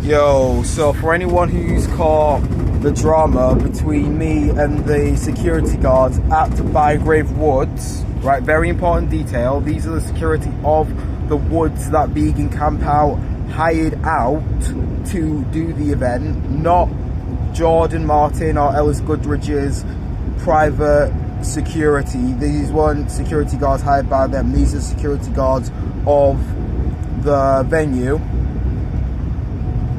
Yo, so for anyone who's caught the drama between me and the security guards at Bygrave Woods, right, very important detail, these are the security of the woods that Vegan CampOut hired out to do the event, not Jordan Martin or Ellis Goodridge's private security. These weren't security guards hired by them, these are security guards of the venue.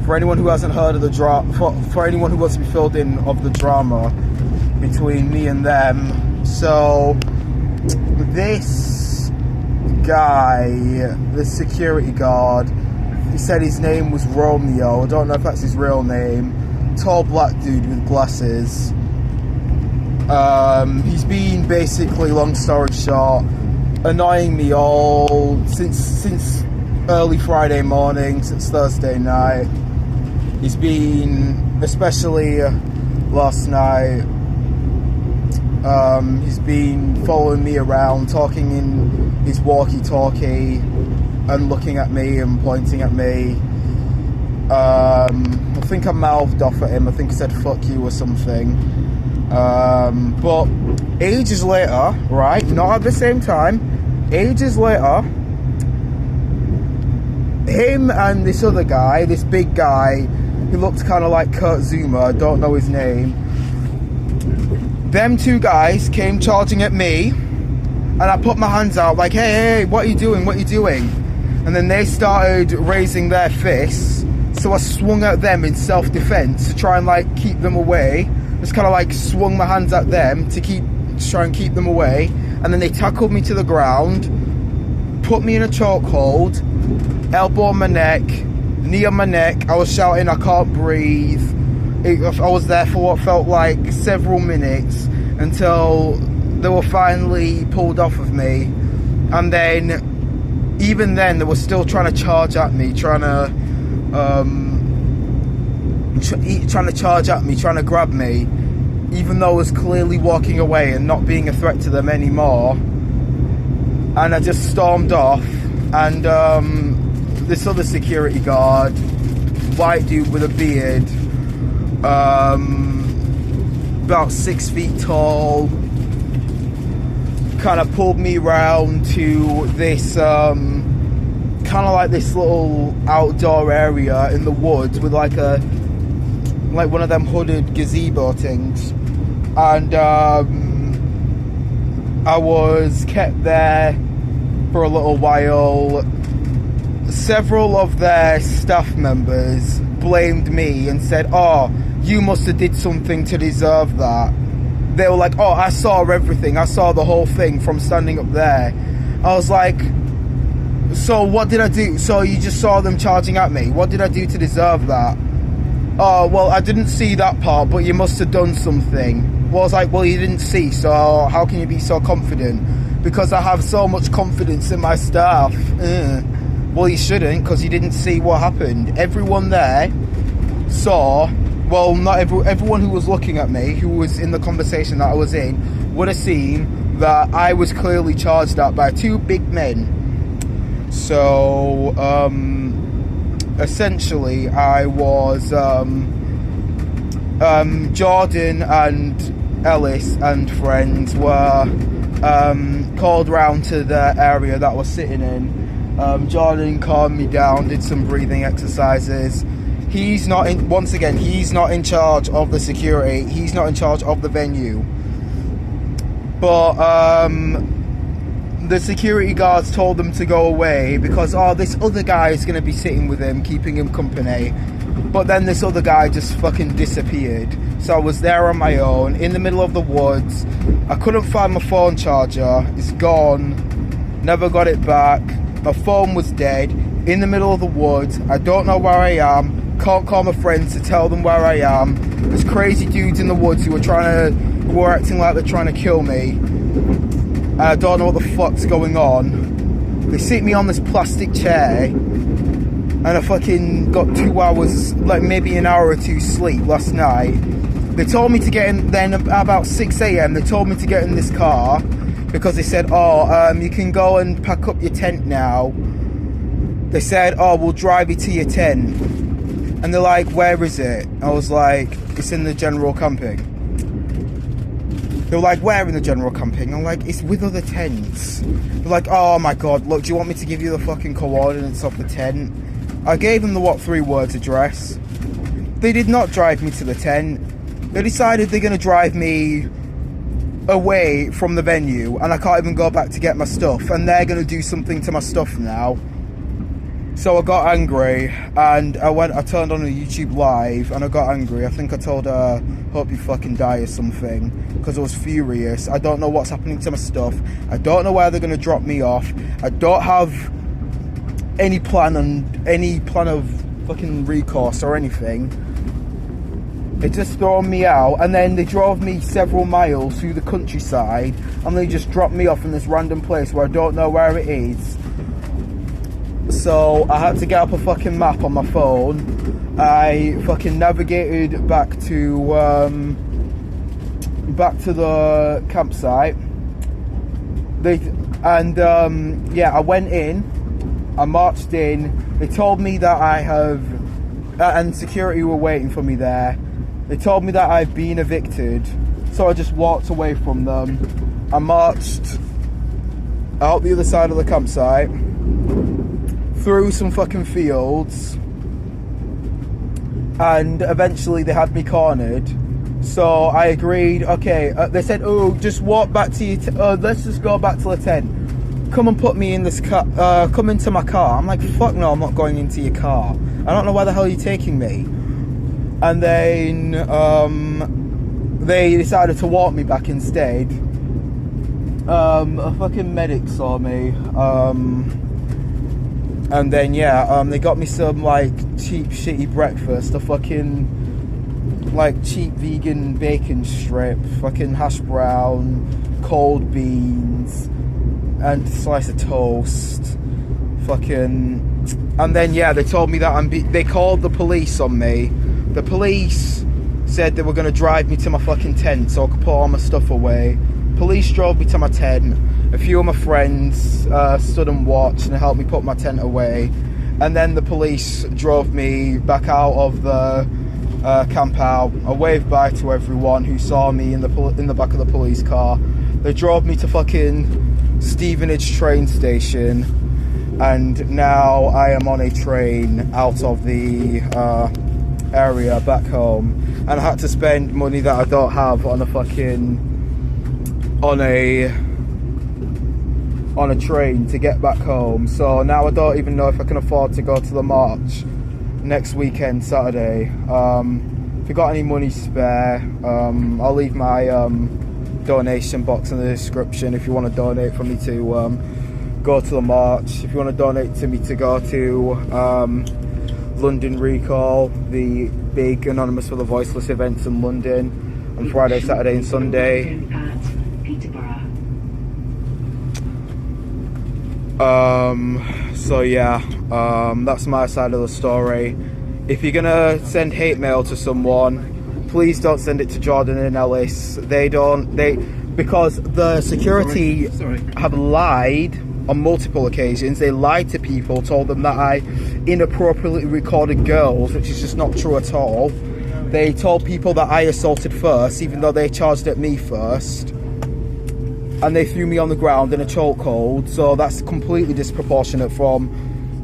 For anyone who hasn't heard of the drama, for anyone who wants to be filled in of the drama between me and them, so this guy, the security guard, he said his name was Romeo. I don't know if that's his real name. Tall black dude with glasses. He's been basically, long story short, annoying me all since early Friday morning, since Thursday night. He's been, especially last night, he's been following me around, talking in his walkie-talkie and looking at me and pointing at me. I think I mouthed off at him. I think I said fuck you or something. But ages later, right, not at the same time, ages later, him and this other guy, this big guy, who looked kind of like Kurt Zuma, I don't know his name, them two guys came charging at me, and I put my hands out like, hey, what are you doing, what are you doing? And then they started raising their fists, so I swung at them in self-defense to try and like keep them away. Just kind of like swung my hands at them to try and keep them away, and then they tackled me to the ground, put me in a chokehold, elbow on my neck, knee on my neck. I was shouting, I can't breathe. I was there for what felt like several minutes until they were finally pulled off of me. And then, even then, they were still trying to charge at me, trying to grab me, even though I was clearly walking away and not being a threat to them anymore. And I just stormed off, and this other security guard, white dude with a beard, about 6 feet tall, kind of pulled me around to this kind of like this little outdoor area in the woods with like one of them hooded gazebo things, and I was kept there for a little while. Several of their staff members blamed me and said, oh, you must have did something to deserve that. They were like, oh, I saw everything, I saw the whole thing from standing up there. I was like, so what did I do? So you just saw them charging at me, what did I do to deserve that? Oh, well, I didn't see that part, but you must have done something. Well, I was like, well, you didn't see, so how can you be so confident? Because I have so much confidence in my staff. Well, you shouldn't, because you didn't see what happened. Everyone there saw, well, not everyone who was looking at me, who was in the conversation that I was in, would have seen that I was clearly charged at by two big men. So, essentially, I was, Jordan and Ellis and friends were called round to the area that I was sitting in. Jordan calmed me down, did some breathing exercises. He's not in, once again, he's not in charge of the security, he's not in charge of the venue. But the security guards told them to go away because, oh, this other guy is going to be sitting with him, keeping him company. But then this other guy just fucking disappeared. So I was there on my own, in the middle of the woods. I couldn't find my phone charger, it's gone, never got it back. My phone was dead, in the middle of the woods. I don't know where I am, can't call my friends to tell them where I am. There's crazy dudes in the woods who were acting like they're trying to kill me. I don't know what the fuck's going on. They sit me on this plastic chair, and I fucking got 2 hours, like maybe an hour or two sleep last night. They told me to get in, then about 6 a.m, they told me to get in this car, because they said, oh, you can go and pack up your tent now. They said, oh, we'll drive you to your tent. And they're like, where is it? I was like, it's in the general camping. They were like, where in the general camping? I'm like, it's with other tents. They're like, oh my god, look, do you want me to give you the fucking coordinates of the tent? I gave them the 3 words address. They did not drive me to the tent. They decided they're going to drive me away from the venue, and I can't even go back to get my stuff, and they're going to do something to my stuff now. So I got angry, and I turned on a YouTube live, and I got angry. I think I told her, hope you fucking die or something, because I was furious. I don't know what's happening to my stuff. I don't know where they're going to drop me off. I don't have any plan of fucking recourse or anything. It just thrown me out, and then they drove me several miles through the countryside, and they just dropped me off in this random place where I don't know where it is. So I had to get up a fucking map on my phone. I fucking navigated back to the campsite. Yeah, I went in. I marched in. They told me that I have, and security were waiting for me there. They told me that I've been evicted, so I just walked away from them. I marched out the other side of the campsite, through some fucking fields, and eventually they had me cornered. So I agreed. Okay, they said, "Oh, just walk back to your. Let's just go back to the tent. Come and put me in this car. Come into my car." I'm like, "Fuck no, I'm not going into your car. I don't know where the hell you're taking me." And then they decided to walk me back instead. A fucking medic saw me. And then yeah, they got me some like cheap shitty breakfast, a fucking like cheap vegan bacon strip, fucking hash brown, cold beans, and a slice of toast, fucking. And then yeah, they told me that they called the police on me. The police said they were going to drive me to my fucking tent so I could put all my stuff away. Police drove me to my tent. A few of my friends stood and watched and helped me put my tent away. And then the police drove me back out of the CampOut. I waved bye to everyone who saw me in the back of the police car. They drove me to fucking Stevenage train station. And now I am on a train out of the area back home. And I had to spend money that I don't have on a train to get back home. So now I don't even know if I can afford to go to the march next weekend, Saturday. If you got any money spare, I'll leave my donation box in the description if you want to donate for me to go to the march. If you want to donate to me to go to London Recall, the big Anonymous for the Voiceless events in London on Friday, Saturday and Sunday. So yeah, that's my side of the story. If you're gonna send hate mail to someone, please don't send it to Jordan and Ellis. Because the security have lied on multiple occasions. They lied to people, told them that I inappropriately recorded girls, which is just not true at all. They told people that I assaulted first, even though they charged at me first. And they threw me on the ground in a chokehold, so that's completely disproportionate from,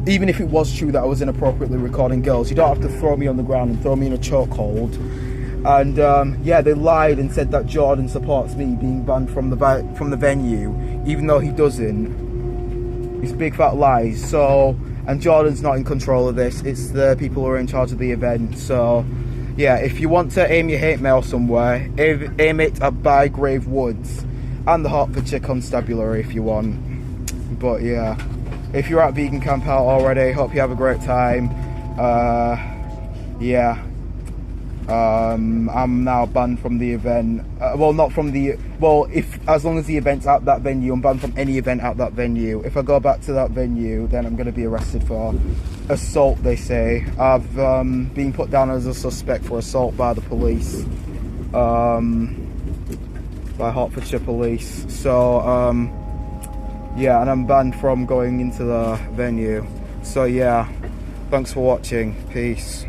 even if it was true that I was inappropriately recording girls, you don't have to throw me on the ground and throw me in a chokehold. And yeah, they lied and said that Jordan supports me being banned from the venue, even though he doesn't. It's big fat lies. So, and Jordan's not in control of this, it's the people who are in charge of the event. So yeah, if you want to aim your hate mail somewhere, aim it at Bygrave Woods and the Hertfordshire Constabulary if you want. But yeah, if you're at Vegan CampOut already, hope you have a great time. Yeah, I'm now banned from the event. Well, not from the, well, as long as the event's at that venue, I'm banned from any event at that venue. If I go back to that venue, then I'm going to be arrested for assault, they say. I've been put down as a suspect for assault by the police. By Hertfordshire Police. So yeah, and I'm banned from going into the venue. So yeah, thanks for watching. Peace.